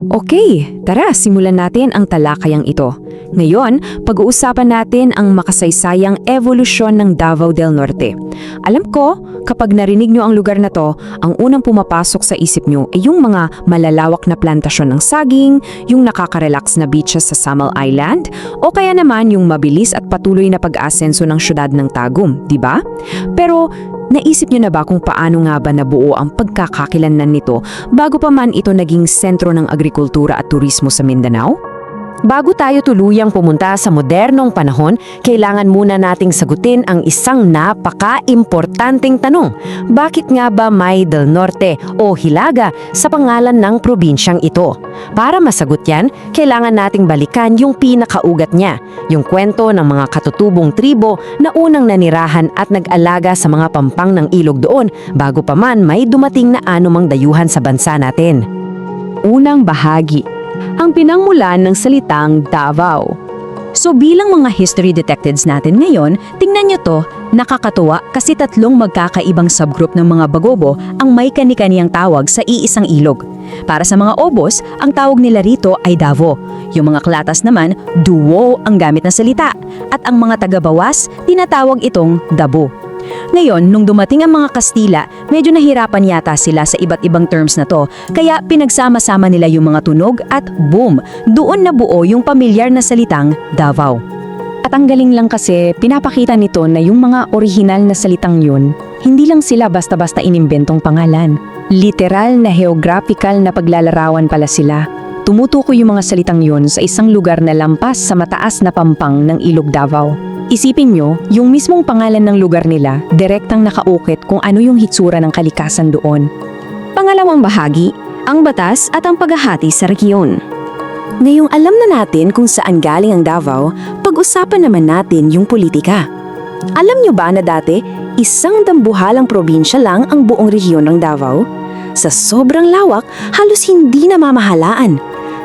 Okay, tara simulan natin ang talakayang ito. Ngayon, pag-uusapan natin ang makasaysayang evolusyon ng Davao del Norte. Alam ko, kapag narinig nyo ang lugar na to, ang unang pumapasok sa isip nyo ay yung mga malalawak na plantasyon ng saging, yung nakaka-relax na beaches sa Samal Island, o kaya naman yung mabilis at patuloy na pag-asenso ng syudad ng Tagum, di ba? Pero naisip nyo na ba kung paano nga ba nabuo ang pagkakakilanlan nito bago pa man ito naging sentro ng agrikultura at turismo sa Mindanao? Bago tayo tuluyang pumunta sa modernong panahon, kailangan muna nating sagutin ang isang napaka-importanteng tanong. Bakit nga ba may Del Norte o Hilaga sa pangalan ng probinsyang ito? Para masagot yan, kailangan nating balikan yung pinakaugat niya, yung kwento ng mga katutubong tribo na unang nanirahan at nag-alaga sa mga pampang ng ilog doon bago pa man may dumating na anumang dayuhan sa bansa natin. Unang bahagi, ang pinangmulan ng salitang Davao. So bilang mga history detectives natin ngayon, tingnan nyo to, nakakatuwa kasi tatlong magkakaibang subgroup ng mga Bagobo ang may kani-kaniyang tawag sa iisang ilog. Para sa mga Obos, ang tawag nila rito ay Davo. Yung mga Klatas naman, Duwo ang gamit na salita. At ang mga taga-Bawas, tinatawag itong Dabo. Ngayon, nung dumating ang mga Kastila, medyo nahirapan yata sila sa iba't ibang terms na to, kaya pinagsama-sama nila yung mga tunog at boom, doon nabuo yung pamilyar na salitang Davao. At ang galing lang kasi, pinapakita nito na yung mga orihinal na salitang yun, hindi lang sila basta-basta inimbentong pangalan. Literal na geographical na paglalarawan pala sila. Tumutukoy yung mga salitang yun sa isang lugar na lampas sa mataas na pampang ng Ilog Davao. Isipin nyo, yung mismong pangalan ng lugar nila, direktang nakaukit kung ano yung hitsura ng kalikasan doon. Pangalawang bahagi, ang batas at ang paghahati sa rehiyon. Ngayong alam na natin kung saan galing ang Davao, pag-usapan naman natin yung politika. Alam nyo ba na dati, isang dambuhalang probinsya lang ang buong rehiyon ng Davao? Sa sobrang lawak, halos hindi namamahalaan.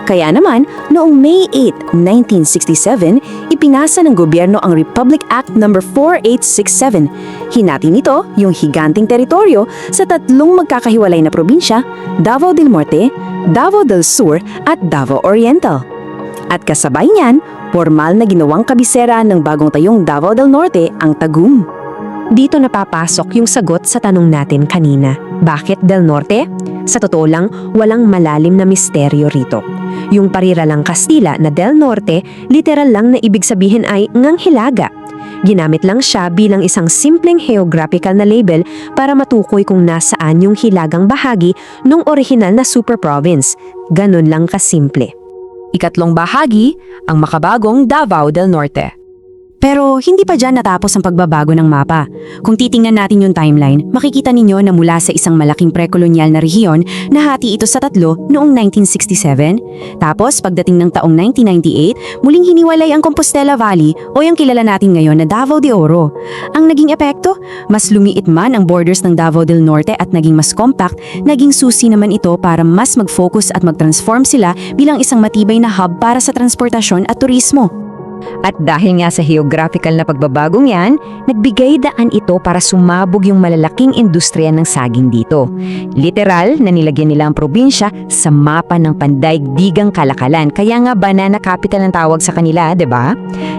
Kaya naman, noong May 8, 1967, ipinasa ng gobyerno ang Republic Act No. 4867. Hinati nito yung higanting teritoryo sa tatlong magkakahiwalay na probinsya, Davao del Norte, Davao del Sur at Davao Oriental. At kasabay niyan, formal na ginawang kabisera ng bagong tayong Davao del Norte ang Tagum. Dito napapasok yung sagot sa tanong natin kanina. Bakit Del Norte? Sa totoo lang, walang malalim na misteryo rito. Yung pariralang Kastila na Del Norte, literal lang na ibig sabihin ay ngang Hilaga. Ginamit lang siya bilang isang simpleng geographical na label para matukoy kung nasaan yung hilagang bahagi ng orihinal na super province. Ganun lang kasimple. Ikatlong bahagi, ang makabagong Davao del Norte. Pero hindi pa dyan natapos ang pagbabago ng mapa. Kung titingnan natin yung timeline, makikita ninyo na mula sa isang malaking prekolonyal na rehiyon, nahati ito sa tatlo noong 1967. Tapos pagdating ng taong 1998, muling hiniwalay ang Compostela Valley o yung kilala natin ngayon na Davao de Oro. Ang naging epekto, mas lumiit man ang borders ng Davao del Norte at naging mas compact, naging susi naman ito para mas mag-focus at mag-transform sila bilang isang matibay na hub para sa transportasyon at turismo. At dahil nga sa geographical na pagbabagong yan, nagbigay daan ito para sumabog yung malalaking industriya ng saging dito. Literal na nilagyan nila ang probinsya sa mapa ng pandaigdigang kalakalan, kaya nga banana capital ang tawag sa kanila, 'di ba?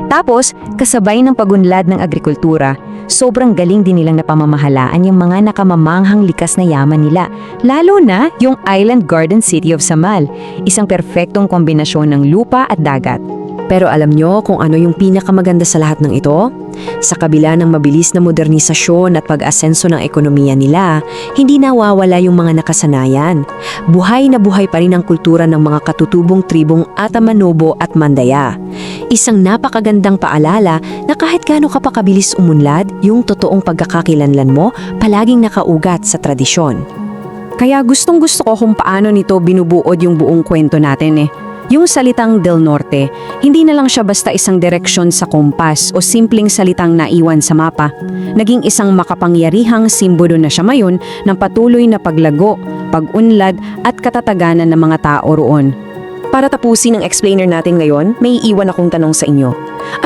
Tapos, kasabay ng pagunlad ng agrikultura, sobrang galing din nilang napamamahalaan yung mga nakamamanghang likas na yaman nila, lalo na yung Island Garden City of Samal, isang perpektong kombinasyon ng lupa at dagat. Pero alam nyo kung ano yung pinakamaganda sa lahat ng ito? Sa kabila ng mabilis na modernisasyon at pag-asenso ng ekonomiya nila, hindi nawawala yung mga nakasanayan. Buhay na buhay pa rin ang kultura ng mga katutubong tribong Atamanobo at Mandaya. Isang napakagandang paalala na kahit gaano ka pa kabilis umunlad, yung totoong pagkakakilanlan mo palaging nakaugat sa tradisyon. Kaya gustong-gusto ko kung paano nito binubuod yung buong kwento natin Yung salitang Del Norte, hindi na lang siya basta isang direksyon sa kompas o simpleng salitang naiwan sa mapa. Naging isang makapangyarihang simbolo na siya ngayon ng patuloy na paglago, pag-unlad at katataganan ng mga tao roon. Para tapusin ang explainer natin ngayon, may iiwan akong tanong sa inyo.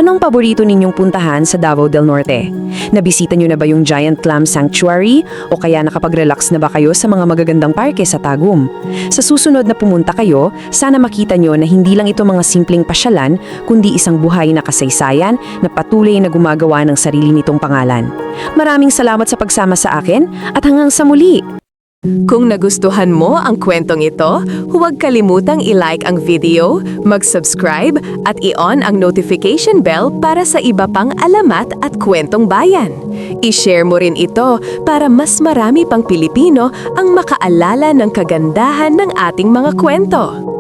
Anong paborito ninyong puntahan sa Davao del Norte? Nabisita nyo na ba yung Giant Clam Sanctuary o kaya nakapag-relax na ba kayo sa mga magagandang parke sa Tagum? Sa susunod na pumunta kayo, sana makita nyo na hindi lang ito mga simpleng pasyalan, kundi isang buhay na kasaysayan na patuloy na gumagawa ng sarili nitong pangalan. Maraming salamat sa pagsama sa akin at hanggang sa muli! Kung nagustuhan mo ang kwentong ito, huwag kalimutang i-like ang video, mag-subscribe at i-on ang notification bell para sa iba pang alamat at kwentong bayan. I-share mo rin ito para mas marami pang Pilipino ang makaalala ng kagandahan ng ating mga kwento.